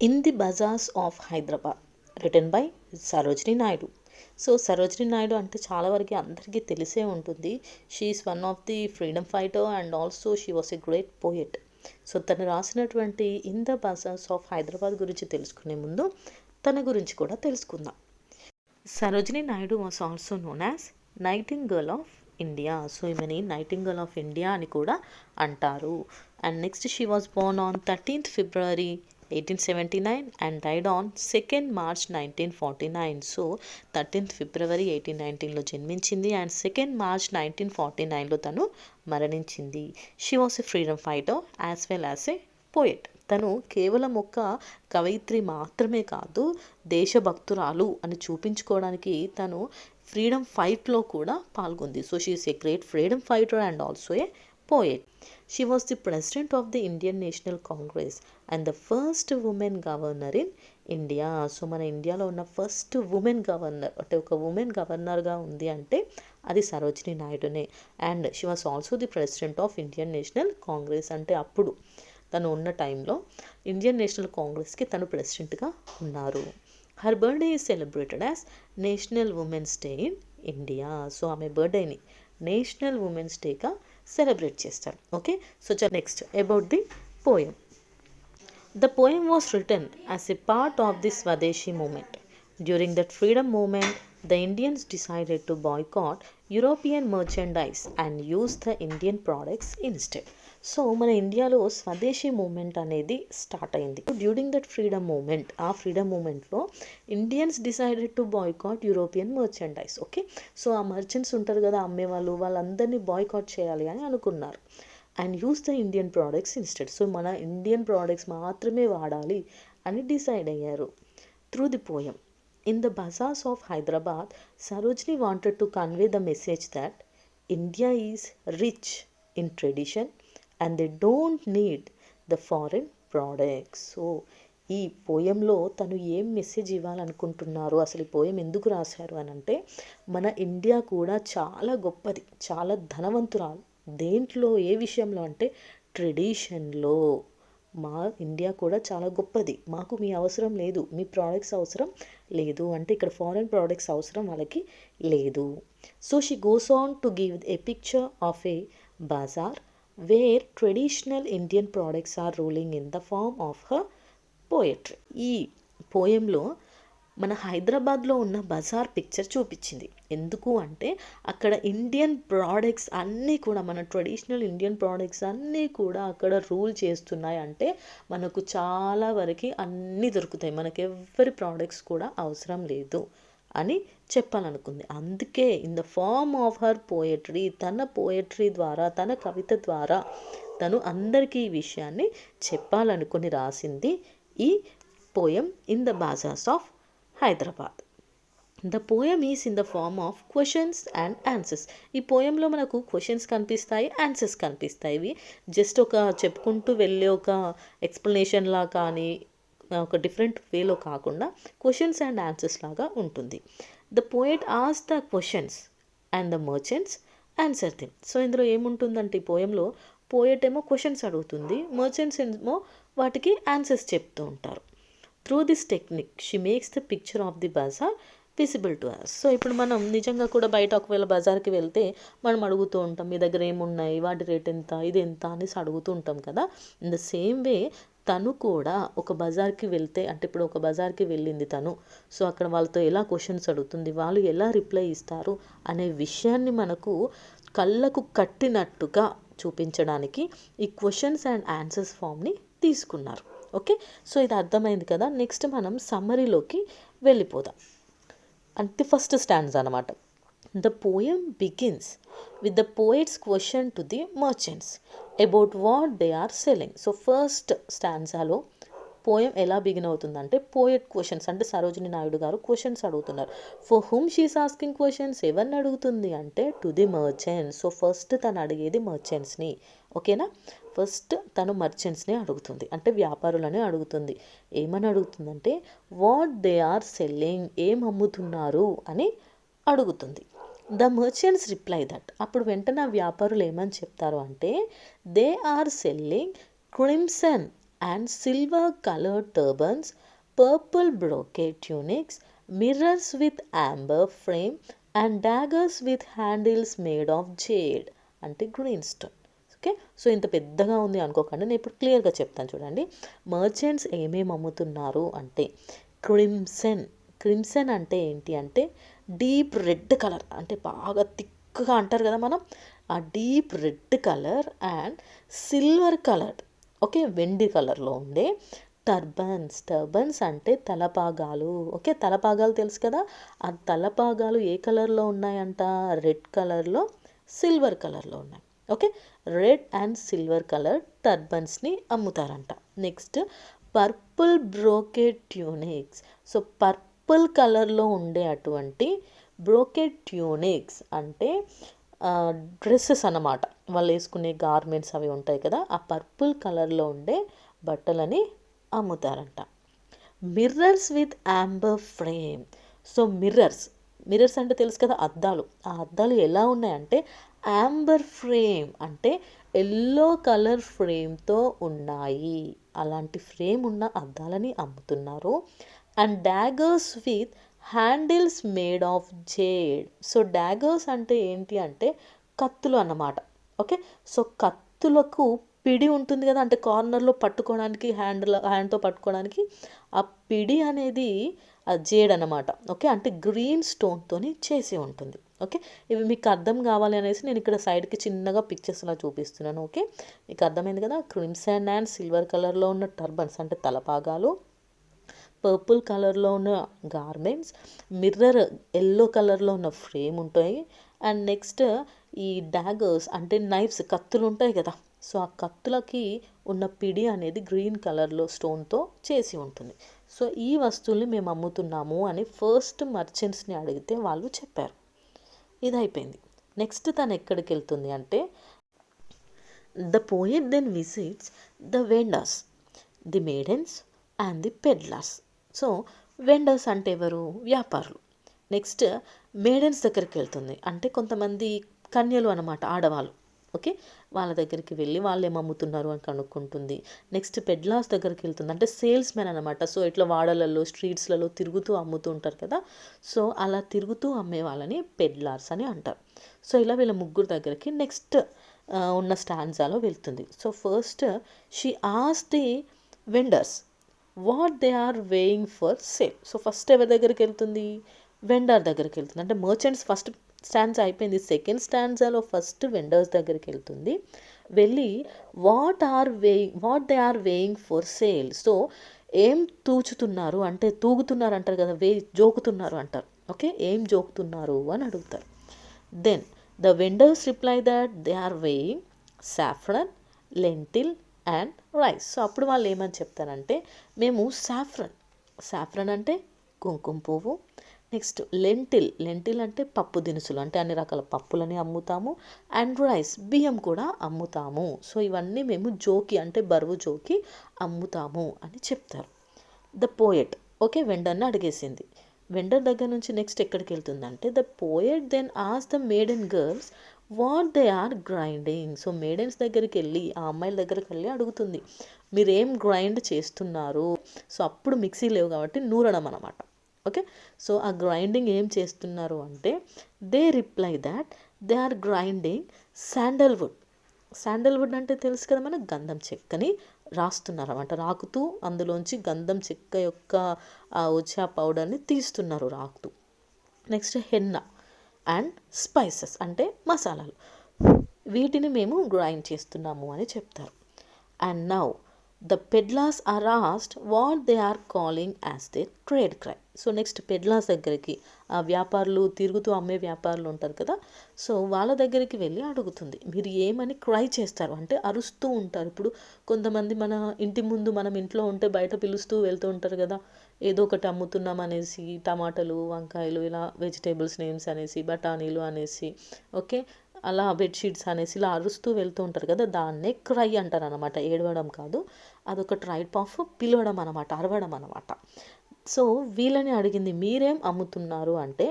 In the bazaars of Hyderabad written by Sarojini Naidu. So Sarojini Naidu అంటే చాలా వరకు అందరికీ తెలిసే ఉంటుంది. She is one of the freedom fighter and also she was a great poet. So తను రాసినటువంటి in the bazaars of Hyderabad గురించి తెలుసుకునే ముందు తన గురించి కూడా తెలుసుకుందాం. Sarojini Naidu was also known as nightingale of India. So ఈమెని నైటింగర్ల్ ఆఫ్ ఇండియా అని కూడా అంటారు. And next she was born on 13th February 1879 and died on 2nd March 1949. So 13th February 1819లో జన్మించింది అండ్ 2nd March 1949లో తను మరణించింది. She was a freedom fighter as well as a poet. తను కేవలం ఒక కవయిత్రి మాత్రమే కాదు, దేశభక్తురాలు అని చూపించుకోవడానికి తను ఫ్రీడమ్ ఫైట్లో కూడా పాల్గొంది. So she is a great freedom fighter and also a poet. She was the president of the Indian National Congress and the first woman governor in India. So మన ఇండియాలో ఉన్న ఫస్ట్ ఉమెన్ గవర్నర్ అంటే ఒక women గవర్నర్గా ఉంది అంటే అది సరోజినీ నాయుడునే. And she was also the president of Indian National Congress. అంటే అప్పుడు తను ఉన్న టైంలో ఇండియన్ నేషనల్ కాంగ్రెస్కి తను ప్రెసిడెంట్గా ఉన్నారు. Her birthday is celebrated as national women's day in India. So ఆమె బర్త్డేని నేషనల్ ఉమెన్స్ డేగా సెలబ్రేట్ చేస్తారు. Okay, so next about the poem. The poem was written as a part of the Swadeshi movement. During that freedom movement, the Indians decided to boycott European merchandise and use the Indian products instead. So మన ఇండియాలో స్వదేశీ moment అనేది start అయింది. During that freedom movement, ఆ freedom మూమెంట్లో Indians decided to boycott European merchandise. Okay, so ఆ merchants ఉంటారు కదా అమ్మేవాళ్ళు, వాళ్ళందరినీ బాయ్కాట్ చేయాలి అని అనుకున్నారు. And use the Indian products instead. So మన ఇండియన్ ప్రోడక్ట్స్ మాత్రమే వాడాలి అని డిసైడ్ అయ్యారు. Through the poem in the bazaars of Hyderabad, Sarojini wanted to convey the message that India is rich in tradition and they don't need the foreign products. So ఈ పోయంలో తను ఏం message ఇవ్వాలనుకుంటున్నారు, అసలు ఈ పోయం ఎందుకు రాశారు అని అంటే, మన ఇండియా కూడా చాలా గొప్పది, చాలా ధనవంతురాలు. దేంట్లో, ఏ విషయంలో అంటే ట్రెడిషన్లో. మా ఇండియా కూడా చాలా గొప్పది, మాకు మీ అవసరం లేదు, మీ ప్రోడక్ట్స్ అవసరం లేదు అంటే ఇక్కడ ఫారెన్ ప్రోడక్ట్స్ అవసరం వాళ్ళకి లేదు. So she goes on to give a picture of a bazaar where traditional Indian products are ruling in the form of her poetry. ఈ పోయంలో మన హైదరాబాద్లో ఉన్న బజార్ పిక్చర్ చూపించింది. ఎందుకు అంటే అక్కడ ఇండియన్ ప్రోడక్ట్స్ అన్నీ కూడా, మన ట్రెడిషనల్ ఇండియన్ ప్రోడక్ట్స్ అన్నీ కూడా అక్కడ రూల్ చేస్తున్నాయి. అంటే మనకు చాలా వరకు అన్నీ దొరుకుతాయి, మనకు ఎవరి ప్రోడక్ట్స్ కూడా అవసరం లేదు అని చెప్పాలనుకుంది. అందుకే in the form of her poetry, తన పోయట్రీ ద్వారా, తన కవిత ద్వారా తను అందరికీ ఈ విషయాన్ని చెప్పాలనుకుని రాసింది ఈ poem in the bazaars of Hyderabad. The poem is in the form of questions and answers. ఈ పోయంలో మనకు క్వశ్చన్స్ కనిపిస్తాయి, ఆన్సర్స్ కనిపిస్తాయి. ఇవి జస్ట్ ఒక చెప్పుకుంటూ వెళ్ళే ఒక ఎక్స్ప్లెనేషన్లా కానీ ఒక డిఫరెంట్ వేలో కాకుండా క్వశ్చన్స్ అండ్ ఆన్సర్స్ లాగా ఉంటుంది. ద పోయట్ ఆస్ the questions and the merchants answer them. So ఇందులో ఏముంటుందంటే ఈ పోయంలో పోయట్ ఏమో క్వశ్చన్స్ అడుగుతుంది, మర్చెంట్స్ ఏమో వాటికి ఆన్సర్స్ చెప్తూ ఉంటారు. Through this technique she makes the picture of the bazaar visible to us. So ఇప్పుడు మనం నిజంగా కూడా బయట ఒకవేళ బజార్కి వెళ్తే మనం అడుగుతూ ఉంటాం, మీ దగ్గర ఏమున్నాయి, వాటి రేట్ ఎంత, ఇది ఎంత అనేసి అడుగుతూ ఉంటాం కదా. ఇన్ ద సేమ్ వే తను కూడా ఒక బజార్కి వెళ్తే, అంటే ఇప్పుడు ఒక బజార్కి వెళ్ళింది తను, సో అక్కడ వాళ్ళతో ఎలా క్వశ్చన్స్ అడుగుతుంది, వాళ్ళు ఎలా రిప్లై ఇస్తారు అనే విషయాన్ని మనకు కళ్ళకు కట్టినట్టుగా చూపించడానికి ఈ క్వశ్చన్స్ అండ్ ఆన్సర్స్ ఫామ్ని తీసుకున్నారు. ఓకే, సో ఇది అర్థమైంది కదా. నెక్స్ట్ మనం సమ్మరీలోకి వెళ్ళిపోదాం. అంటే ఫస్ట్ స్టాండ్స్ అనమాట. The poem begins with the poet's question to the merchants about what they are selling. So first స్టాండ్సాలో పోయం ఎలా బిగిన్ అవుతుందంటే పోయట్ క్వశ్చన్స్, అంటే సరోజినీ నాయుడు గారు క్వశ్చన్స్ అడుగుతున్నారు. For whom she's asking questions, ఎవరిని అడుగుతుంది అంటే to the merchants. So first తను అడిగేది మర్చెంట్స్ని. ఓకేనా, ఫస్ట్ తను మర్చెంట్స్ని అడుగుతుంది, అంటే వ్యాపారులని అడుగుతుంది. ఏమని అడుగుతుందంటే వాట్ దే ఆర్ సెల్లింగ్, ఏం అమ్ముతున్నారు అని అడుగుతుంది. ద మర్చెంట్స్ రిప్లై దట్, అప్పుడు వెంటనే ఆ వ్యాపారులు ఏమని చెప్తారు అంటే they are selling crimson and silver colored turbans, purple brocade tunics, mirrors with amber frame, and daggers with handles made of jade అంటే గ్రీన్ స్టోన్. ఓకే, సో ఇంత పెద్దగా ఉంది అనుకోకండి, నేను ఇప్పుడు క్లియర్గా చెప్తాను చూడండి. మర్చెంట్స్ ఏమేమి అమ్ముతున్నారు అంటే క్రిమ్సన్. క్రిమ్సన్ అంటే ఏంటి అంటే డీప్ రెడ్ కలర్, అంటే బాగా థిక్గా అంటారు కదా మనం, ఆ deep red colour and silver colour, okay, వెండి కలర్లో ఉండే టర్బన్స్. టర్బన్స్ అంటే తలపాగాలు. ఓకే, తలపాగాలు తెలుసు కదా, ఆ తలపాగాలు ఏ కలర్లో ఉన్నాయంట, రెడ్ కలర్లో, సిల్వర్ కలర్లో ఉన్నాయి. Okay, red and silver colour టర్బన్స్ని అమ్ముతారంట. Next purple brocade tunics. So purple కలర్లో ఉండే అటువంటి బ్రోకెడ్ ట్యూనిక్స్ అంటే డ్రెస్సెస్ అన్నమాట, వాళ్ళు వేసుకునే గార్మెంట్స్ అవి ఉంటాయి కదా, ఆ పర్పుల్ కలర్లో ఉండే బట్టలని అమ్ముతారంట. Mirrors with amber frame. So mirrors అంటే తెలుసు కదా, అద్దాలు. ఆ అద్దాలు ఎలా ఉన్నాయంటే యాంబర్ ఫ్రేమ్ అంటే ఎల్లో కలర్ ఫ్రేమ్తో ఉన్నాయి. అలాంటి ఫ్రేమ్ ఉన్న అద్దాలని అమ్ముతున్నారు. And daggers with handles made of jade. So daggers అంటే ఏంటి అంటే కత్తులు అన్నమాట. ఓకే, సో కత్తులకు పిడి ఉంటుంది కదా, అంటే కార్నర్లో పట్టుకోవడానికి, హ్యాండ్తో పట్టుకోవడానికి ఆ పిడి అనేది ఆ జేడ్ అన్నమాట. ఓకే, అంటే గ్రీన్ స్టోన్తోని చేసి ఉంటుంది. ఓకే, ఇవి మీకు అర్థం కావాలి అనేసి నేను ఇక్కడ సైడ్కి చిన్నగా పిక్చర్స్లా చూపిస్తున్నాను. ఓకే, మీకు అర్థమైంది కదా. క్రిమ్సన్ అండ్ సిల్వర్ కలర్లో ఉన్న టర్బన్స్ అంటే తలపాగాలు, పర్పుల్ కలర్లో ఉన్న గార్మెంట్స్, మిర్రర్ ఎల్లో కలర్లో ఉన్న ఫ్రేమ్ ఉంటాయి, అండ్ నెక్స్ట్ ఈ డాగర్స్ అంటే నైఫ్స్, కత్తులు ఉంటాయి కదా, సో ఆ కత్తులకి ఉన్న పిడి అనేది గ్రీన్ కలర్లో స్టోన్తో చేసి ఉంటుంది. సో ఈ వస్తువుల్ని మేము అమ్ముతున్నాము అని ఫస్ట్ మర్చెంట్స్ని అడిగితే వాళ్ళు చెప్పారు. ఇది అయిపోయింది. నెక్స్ట్ తను ఎక్కడికి వెళ్తుంది అంటే the poet then visits the vendors, the maidens and the peddlers. So vendors అంటే ఎవరు, వ్యాపారులు. నెక్స్ట్ మేడెన్స్ దగ్గరికి వెళ్తుంది, అంటే కొంతమంది కన్యలు అన్నమాట, ఆడవాళ్ళు. ఓకే, వాళ్ళ దగ్గరికి వెళ్ళి వాళ్ళు ఏం అమ్ముతున్నారు అని కనుక్కుంటుంది. నెక్స్ట్ పెడ్లార్స్ దగ్గరికి వెళ్తుంది, అంటే సేల్స్ మెన్ అనమాట. సో ఇట్లా వాడలలో, స్ట్రీట్స్లలో తిరుగుతూ అమ్ముతూ ఉంటారు కదా, సో అలా తిరుగుతూ అమ్మే వాళ్ళని పెడ్లార్స్ అని అంటారు. సో ఇలా వీళ్ళ ముగ్గురు దగ్గరికి నెక్స్ట్ ఉన్న స్టాండ్జాలో వెళ్తుంది. సో ఫస్ట్ షీ ఆస్ the vendors what they are weighing for sale. So first ఎవరి దగ్గరికి వెళ్తుంది, వెండర్ దగ్గరికి వెళ్తుంది. అంటే మర్చెంట్స్ ఫస్ట్ స్టాండ్స్ అయిపోయింది, సెకండ్ స్టాండ్జాలో ఫస్ట్ వెండర్స్ దగ్గరికి వెళ్తుంది. వెళ్ళి what they are weighing for sale. So ఏం తూచుతున్నారు అంటే, తూగుతున్నారు అంటారు కదా, జోకుతున్నారు అంటారు. ఓకే, ఏం జోకుతున్నారు అని అడుగుతారు. Then the vendors reply that they are weighing saffron, lentil and rice. So అప్పుడు వాళ్ళు ఏమని చెప్తారంటే మేము సాఫ్రన్ అంటే కుంకుమ పువ్వు, నెక్స్ట్ లెంటిల్ అంటే పప్పు దినుసులు, అంటే అన్ని రకాల పప్పులని అమ్ముతాము, అండ్ రైస్ బియ్యం కూడా అమ్ముతాము. సో ఇవన్నీ మేము జోకి అంటే బరువు జోకి అమ్ముతాము అని చెప్తారు. ద పోయెట్, ఓకే, వెండర్ని అడిగేసింది. వెండర్ దగ్గర నుంచి నెక్స్ట్ ఎక్కడికి వెళ్తుందంటే ద పోయెట్ దెన్ ఆస్ the maiden girls what they are grinding. So maidens దగ్గరికి వెళ్ళి, ఆ అమ్మాయిల దగ్గరికి వెళ్ళి అడుగుతుంది, మీరేం గ్రైండ్ చేస్తున్నారు. సో అప్పుడు మిక్సీ లేవు కాబట్టి నూరడం అనమాట. ఓకే, సో ఆ గ్రైండింగ్ ఏం చేస్తున్నారు అంటే they reply that they are grinding sandalwood అంటే తెలుసు కదా, మన గంధం చెక్కని రాస్తున్నారు అనమాట. రాకుతూ అందులోంచి గంధం చెక్క యొక్క వచ్చే ఆ పౌడర్ని తీస్తున్నారు రాకుతూ. నెక్స్ట్ హెన్నా అండ్ స్పైసెస్ అంటే మసాలాలు, వీటిని మేము గ్రైండ్ చేస్తున్నాము అని చెప్తారు. And now the peddlers are asked what they are calling as their trade cry. So next peddlers దగ్గరికి, ఆ వ్యాపారులు తిరుగుతూ అమ్మే వ్యాపారులు ఉంటారు కదా, సో వాళ్ళ దగ్గరికి వెళ్ళి అడుగుతుంది, మీరు ఏమని క్రై చేస్తారు అంటే అరుస్తూ ఉంటారు. ఇప్పుడు కొంతమంది మన ఇంటి ముందు, మనం ఇంట్లో ఉంటే బయట పిలుస్తూ వెళ్తూ ఉంటారు కదా, ఏదో ఒకటి అమ్ముతున్నాం అనేసి, టమాటాలు, వంకాయలు, ఇలా వెజిటేబుల్స్ నేమ్స్ అనేసి, బఠానీలు అనేసి, ఓకే, అలా బెడ్షీట్స్ అనేసి ఇలా అరుస్తూ వెళ్తూ ఉంటారు కదా, దాన్నే క్రై అంటారు అనమాట. ఏడవడం కాదు, అదొక టైప్ ఆఫ్ పిలవడం అనమాట, అరవడం అనమాట. సో వీళ్ళని అడిగింది, మీరేం అమ్ముతున్నారు అంటే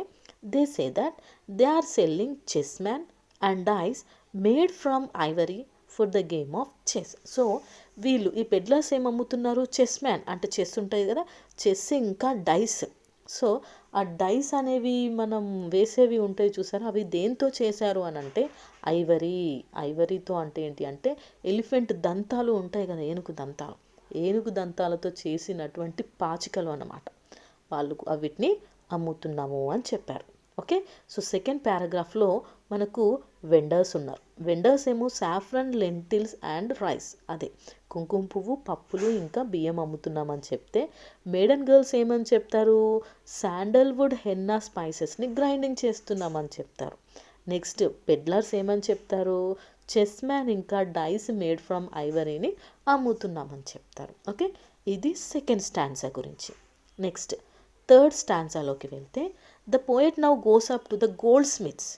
they say that they are selling chess man and dice made from ivory for the game of chess. So వీళ్ళు ఈ పెడ్లర్స్ ఏం అమ్ముతున్నారు, చెస్ మ్యాన్ అంటే చెస్ ఉంటుంది కదా, చెస్ ఇంకా డైస్. సో ఆ డైస్ అనేవి మనం వేసేవి ఉంటాయి చూసారా, అవి దేంతో చేశారు అని అంటే ఐవరీతో. అంటే ఏంటి అంటే ఎలిఫెంట్ దంతాలు ఉంటాయి కదా, ఏనుగు దంతాలతో చేసినటువంటి పాచికలు అన్నమాట. వాళ్ళు వీటిని అమ్ముతున్నాము అని చెప్పారు. ఓకే, సో సెకండ్ పారాగ్రాఫ్లో మనకు వెండర్స్ ఉన్నారు. వెండర్స్ ఏమో సాఫ్రన్, లెంటిల్స్ అండ్ రైస్, అదే కుంకుమ పువ్వు, పప్పులు ఇంకా బియ్యం అమ్ముతున్నామని చెప్తే, మేడన్ గర్ల్స్ ఏమని చెప్తారు, శాండల్వుడ్ హెన్నా స్పైసెస్ని గ్రైండింగ్ చేస్తున్నామని చెప్తారు. నెక్స్ట్ పెడ్లర్స్ ఏమని చెప్తారు, చెస్ మ్యాన్ ఇంకా డైస్ మేడ్ ఫ్రమ్ ఐవరీని అమ్ముతున్నామని చెప్తారు. ఓకే, ఇది సెకండ్ స్టాన్సా గురించి. నెక్స్ట్ థర్డ్ స్టాన్సాలోకి వెళ్తే, the poet now goes up to the goldsmiths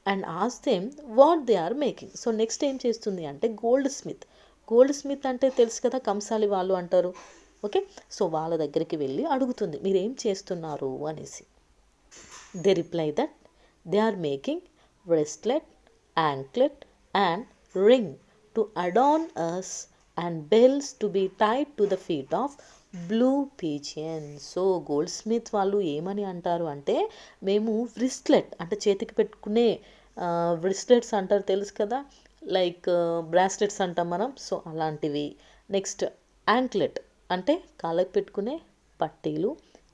and ఆస్ them what they are making. So next ఏం చేస్తుంది అంటే గోల్డ్ స్మిత్ అంటే తెలుసు కదా, కంసాలి వాళ్ళు అంటారు. ఓకే, సో వాళ్ళ దగ్గరికి వెళ్ళి అడుగుతుంది మీరు ఏం చేస్తున్నారు అనేసి. They reply that they are making bracelet, anklet and ring to adorn us and bells to be tied to the feet of blue pigeon. So goldsmith వాళ్ళు ఏమని అంటారు అంటే, మేము వ్రిస్ట్లెట్ అంటే చేతికి పెట్టుకునే వ్రిస్ట్లెట్స్ అంటారు తెలుసు కదా, లైక్ బ్రాస్లెట్స్ అంటాం మనం, సో అలాంటివి. నెక్స్ట్ యాంక్లెట్ అంటే కాళ్ళకు పెట్టుకునే పట్టీలు,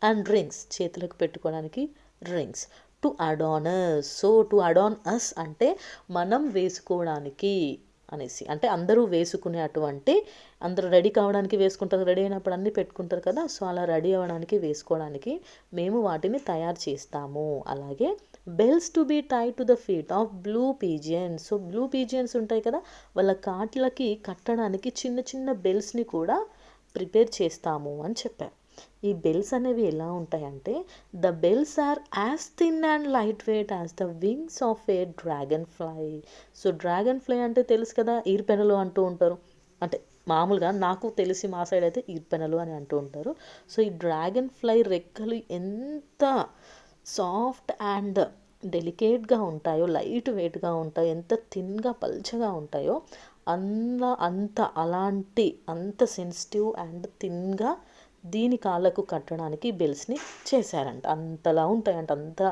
అండ్ రింగ్స్ చేతులకు పెట్టుకోవడానికి rings. To అడానస్, so to adorn అస్ అంటే మనం వేసుకోవడానికి అనేసి, అంటే అందరూ వేసుకునే అటువంటి, అందరూ రెడీ కావడానికి వేసుకుంటారు, రెడీ అయినప్పుడు అన్నీ పెట్టుకుంటారు కదా, సో అలా రెడీ అవ్వడానికి వేసుకోవడానికి మేము వాటిని తయారు చేస్తాము. అలాగే bells to be tie to the feet of blue pigeons. So blue pigeons ఉంటాయి కదా, వాళ్ళ కాట్లకి కట్టడానికి చిన్న చిన్న బెల్స్ని కూడా ప్రిపేర్ చేస్తాము అని చెప్పారు. ఈ బెల్స్ అనేవి ఎలా ఉంటాయంటే, the bells are as thin and light weight as the wings of a dragonfly. So dragonfly అంటే తెలుసు కదా, ఈర్పెనలు అంటూ ఉంటారు, అంటే మామూలుగా నాకు తెలిసి మా సైడ్ అయితే ఈర్పెనలు అని అంటూ ఉంటారు. సో ఈ డ్రాగన్ ఫ్లై రెక్కలు ఎంత సాఫ్ట్ అండ్ డెలికేట్గా ఉంటాయో, లైట్ వెయిట్గా ఉంటాయో, ఎంత థిన్గా పల్చగా ఉంటాయో అంత సెన్సిటివ్ అండ్ థిన్గా దీని కాళ్ళకు కట్టడానికి బెల్స్ని చేశారంట. అంతలా ఉంటాయంట, అంత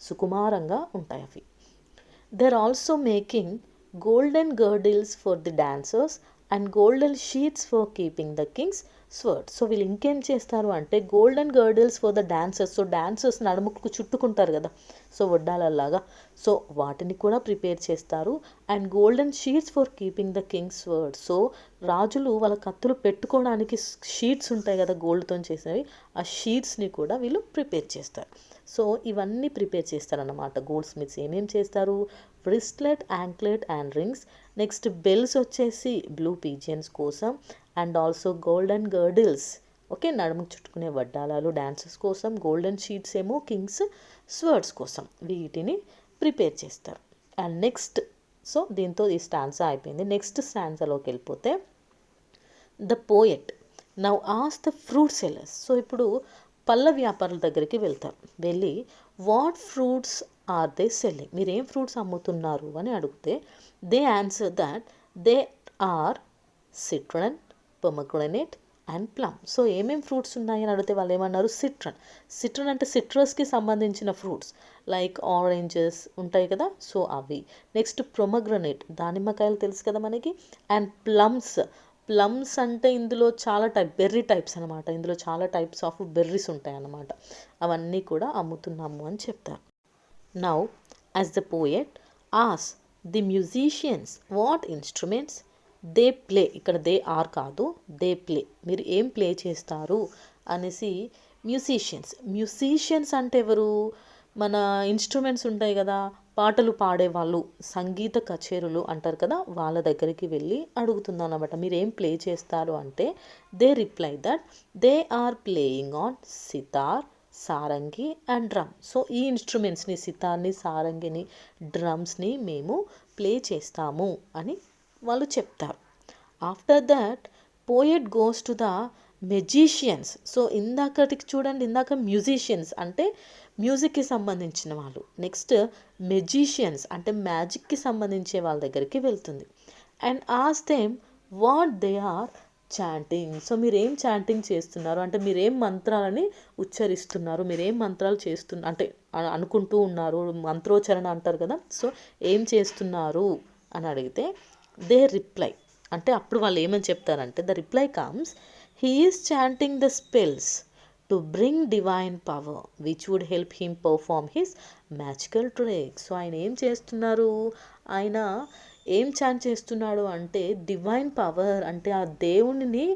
సుకుమారంగా ఉంటాయి అవి. They are also making golden girdles for the dancers and golden sheets for keeping the king's sword. So వీళ్ళు ఇంకేం చేస్తారు అంటే golden girdles for the dancers, so dancers నడుముకు చుట్టుకుంటారు కదా, సో వడ్డాలలాగా, సో వాటిని కూడా ప్రిపేర్ చేస్తారు. And golden sheets for keeping the king's sword, so రాజులు వాళ్ళ కత్తులు పెట్టుకోవడానికి షీట్స్ ఉంటాయి కదా గోల్డ్తో చేసినవి, ఆ షీట్స్ని కూడా వీళ్ళు ప్రిపేర్ చేస్తారు. సో ఇవన్నీ ప్రిపేర్ చేస్తారన్నమాట గోల్డ్ స్మిత్స్. ఏమేం చేస్తారు, bracelet, anklet and rings. Next bells వచ్చేసి బ్లూ పీజియన్స్ కోసం, and also golden girdles, okay నడుముకు చుట్టుకునే వడ్డాలాలు డాన్సర్స్ కోసం, గోల్డెన్ షీట్స్ ఏమో కింగ్స్ స్వర్డ్స్ కోసం, వీటిని ప్రిపేర్ చేస్తారు. అండ్ నెక్స్ట్, సో దీంతో ఈ స్టాన్సా అయిపోయింది. నెక్స్ట్ స్టాన్సాలోకి వెళ్ళిపోతే, ద పోయెట్ నౌ ఆస్ ద ఫ్రూట్ సెల్లర్స్. సో ఇప్పుడు పళ్ళ వ్యాపారుల దగ్గరికి వెళ్తారు, వెళ్ళి what fruits are they selling, మీరు ఏం ఫ్రూట్స్ అమ్ముతున్నారు అని అడిగితే, they answer that they are citron, pomegranate and plum. So ఏమేం ఫ్రూట్స్ ఉన్నాయని అడిగితే వాళ్ళు ఏమన్నారు, సిట్రన్ అంటే సిట్రస్కి సంబంధించిన ఫ్రూట్స్ లైక్ ఆరెంజెస్ ఉంటాయి కదా, సో అవి. నెక్స్ట్ ప్రొమగ్రనేట్, దానిమ్మకాయలు తెలుసు కదా మనకి. అండ్ ప్లమ్స్ అంటే ఇందులో చాలా బెర్రీ టైప్స్ అనమాట, ఇందులో చాలా టైప్స్ ఆఫ్ బెర్రీస్ ఉంటాయి అన్నమాట, అవన్నీ కూడా అమ్ముతున్నాము అని చెప్తారు. నౌ యాజ్ ద పోయెట్ ఆస్ the musicians what instruments they play, ఇక్కడ దే ఆర్ కాదు, దే ప్లే, మీరు ఏం ప్లే చేస్తారు అనేసి. మ్యూజిషియన్స్ అంటే ఎవరు, మన ఇన్స్ట్రుమెంట్స్ ఉంటాయి కదా, పాటలు పాడేవాళ్ళు, సంగీత కచేరులు అంటారు కదా, వాళ్ళ దగ్గరికి వెళ్ళి అడుగుతున్నాను అనమాట, మీరు ఏం ప్లే చేస్తారు అంటే, they reply that they are playing on sitar, sarangi and drum. So ఈ ఇన్స్ట్రుమెంట్స్ని, సితార్ని, సారంగిని, డ్రమ్స్ని మేము ప్లే చేస్తాము అని వాళ్ళు చెప్తారు. After that poet goes to the magicians. So ఇందాకటికి చూడండి, ఇందాక మ్యూజిషియన్స్ అంటే మ్యూజిక్కి సంబంధించిన వాళ్ళు, నెక్స్ట్ మెజీషియన్స్ అంటే మ్యాజిక్కి సంబంధించే వాళ్ళ దగ్గరికి వెళ్తుంది. అండ్ ఆస్ them what they are chanting. So మీరేం చాంటింగ్ చేస్తున్నారు అంటే మీరేం మంత్రాలని ఉచ్చరిస్తున్నారు, మీరేం మంత్రాలు అంటే అనుకుంటూ ఉన్నారు, మంత్రోచ్చరణ అంటారు కదా. సో ఏం చేస్తున్నారు అని అడిగితే దే రిప్లై, అంటే అప్పుడు వాళ్ళు ఏమని చెప్తారంటే the reply comes, he is chanting the spells to bring divine power which would help him perform his magical tricks. So ఆయన ఏం చేస్తున్నారు, ఆయన ఏం చాంట్ చేస్తున్నాడు అంటే డివైన్ పవర్, అంటే ఆ దేవునిని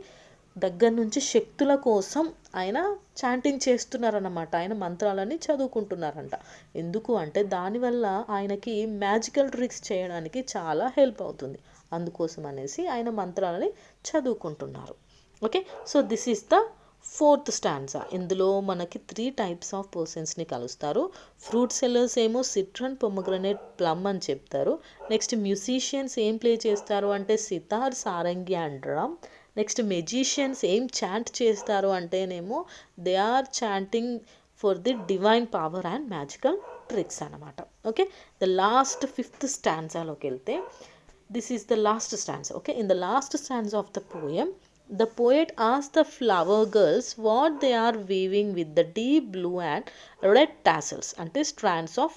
దగ్గర నుంచి శక్తుల కోసం ఆయన చాంటింగ్ చేస్తున్నారన్నమాట, ఆయన మంత్రాలని చదువుకుంటున్నారంట. ఎందుకు అంటే దానివల్ల ఆయనకి మ్యాజికల్ ట్రిక్స్ చేయడానికి చాలా హెల్ప్ అవుతుంది, అందుకోసం అనేసి ఆయన మంత్రాలని చదువుకుంటున్నారు. Okay, so this is the fourth stanza. ఇందులో మనకి 3 టైప్స్ ఆఫ్ పర్సన్స్ని కలుస్తారు. ఫ్రూట్ సెల్లర్స్ ఏమో సిట్రన్, పొమగ్రనేట్, ప్లమ్ అని చెప్తారు. నెక్స్ట్ మ్యూజిషియన్స్ ఏం ప్లే చేస్తారు అంటే sitar, sarangi and drum. Next magicians ఏం చాంట్ చేస్తారు అంటేనేమో they are chanting for the divine power and magical tricks అనమాట. ఓకే, ద లాస్ట్ 5th స్టాండ్సాలోకి వెళ్తే this is the last stanza. Okay, in the last stanza of the poem the poet asks the flower girls what they are weaving with the deep blue and red tassels, అంటే strands of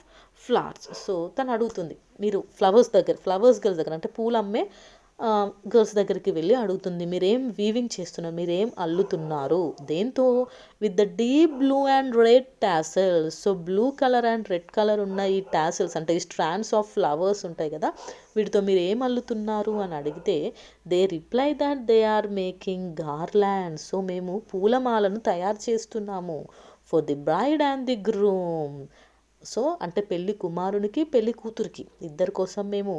flowers. So తను అడుగుతుంది, మీరు flowers girls దగ్గర అంటే పూలు అమ్మే girls దగ్గరికి వెళ్ళి అడుగుతుంది, మీరేం వీవింగ్ చేస్తున్నారు, మీరేం అల్లుతున్నారు, దేంతో, with the deep blue and red tassels. So blue colour and red colour ఉన్న ఈ టాసెల్స్ అంటే ఈ స్ట్రాండ్స్ ఆఫ్ ఫ్లవర్స్ ఉంటాయి కదా, వీటితో మీరు ఏం అల్లుతున్నారు అని అడిగితే they reply that they are making garlands. So మేము పూలమాలను తయారు చేస్తున్నాము for the bride and the groom. So అంటే పెళ్లి కుమారునికి పెళ్లి కూతురికి ఇద్దరి కోసం మేము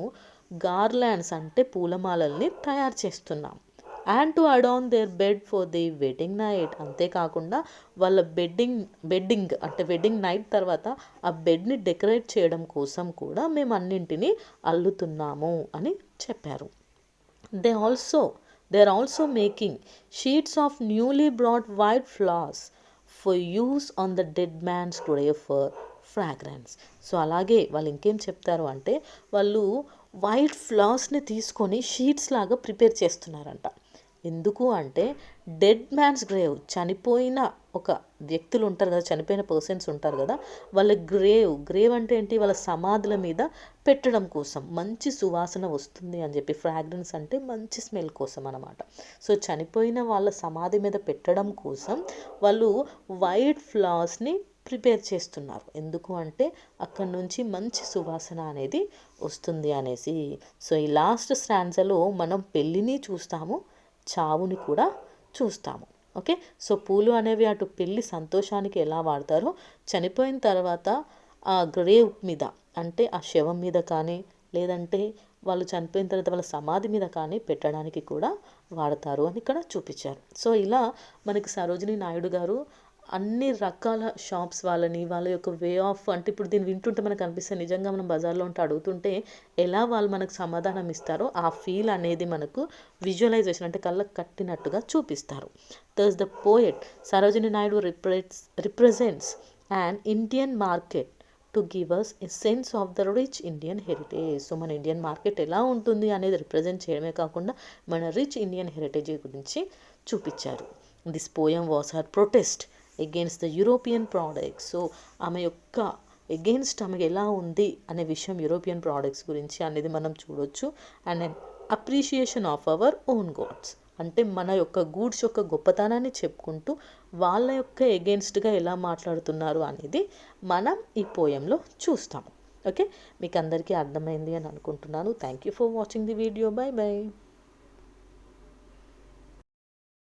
గార్లాండ్స్ అంటే పూలమాలల్ని తయారు చేస్తున్నాం. And to adorn their bed for the wedding night. అంతేకాకుండా వాళ్ళ బెడ్డింగ్ అంటే వెడ్డింగ్ నైట్ తర్వాత ఆ బెడ్ని డెకరేట్ చేయడం కోసం కూడా మేము అన్నింటినీ అల్లుతున్నాము అని చెప్పారు. They are also making sheets of newly brought white flowers for use on the dead man's grave for fragrance. So అలాగే వాళ్ళు ఇంకేం చెప్తారు అంటే వాళ్ళు వైట్ ఫ్లవర్స్ని తీసుకొని షీట్స్ లాగా ప్రిపేర్ చేస్తున్నారంట. ఎందుకు అంటే డెడ్ మ్యాన్స్ గ్రేవ్, చనిపోయిన ఒక వ్యక్తులు ఉంటారు కదా, చనిపోయిన పర్సన్స్ ఉంటారు కదా, వాళ్ళ గ్రేవ్ అంటే ఏంటి, వాళ్ళ సమాధుల మీద పెట్టడం కోసం మంచి సువాసన వస్తుంది అని చెప్పి, ఫ్రాగ్రెన్స్ అంటే మంచి స్మెల్ కోసం అనమాట. సో చనిపోయిన వాళ్ళ సమాధి మీద పెట్టడం కోసం వాళ్ళు వైట్ ఫ్లవర్స్ని ప్రిపేర్ చేస్తున్నారు. ఎందుకు అంటే అక్కడ నుంచి మంచి సువాసన అనేది వస్తుంది అనేసి. సో ఈ లాస్ట్ స్టాండ్స్లో మనం పెళ్ళిని చూస్తాము, చావుని కూడా చూస్తాము. ఓకే, సో పూలు అనేవి అటు పెళ్ళి సంతోషానికి ఎలా వాడతారో చనిపోయిన తర్వాత ఆ గ్రేవ్ మీద అంటే ఆ శవం మీద కానీ లేదంటే వాళ్ళు చనిపోయిన తర్వాత వాళ్ళ సమాధి మీద కానీ పెట్టడానికి కూడా వాడతారు అని ఇక్కడ చూపించారు. సో ఇలా మనకి సరోజినీ నాయుడు గారు అన్ని రకాల షాప్స్ వాళ్ళని వాళ్ళ యొక్క వే ఆఫ్, అంటే ఇప్పుడు దీన్ని వింటుంటే మనకు అనిపిస్తుంది నిజంగా మనం బజార్లో ఉంటే అడుగుతుంటే ఎలా వాళ్ళు మనకు సమాధానం ఇస్తారో ఆ ఫీల్ అనేది మనకు విజువలైజేషన్ అంటే కళ్ళకు కట్టినట్టుగా చూపిస్తారు. Thus the poet Sarojini Naidu represents and Indian market to give us a sense of the rich Indian heritage. So మన ఇండియన్ మార్కెట్ ఎలా ఉంటుంది అనేది రిప్రజెంట్ చేయడమే కాకుండా మన రిచ్ ఇండియన్ హెరిటేజ్ గురించి చూపించారు. This poem was her protest against the European products. So ఆమె యొక్క అగెయిన్స్ట్ ఆమె ఎలా ఉంది అనే విషయం యూరోపియన్ ప్రోడక్ట్స్ గురించి అనేది మనం చూడొచ్చు. And an appreciation of our own gods, అంటే మన యొక్క గూడ్స్ యొక్క గొప్పతనాన్ని చెప్పుకుంటూ వాళ్ళ యొక్క అగెయిన్స్ట్గా ఎలా మాట్లాడుతున్నారు అనేది మనం ఈ పోయంలో చూస్తాము. ఓకే, మీకు అందరికీ అర్థమైంది అని అనుకుంటున్నాను. Thank you for watching the video. By by.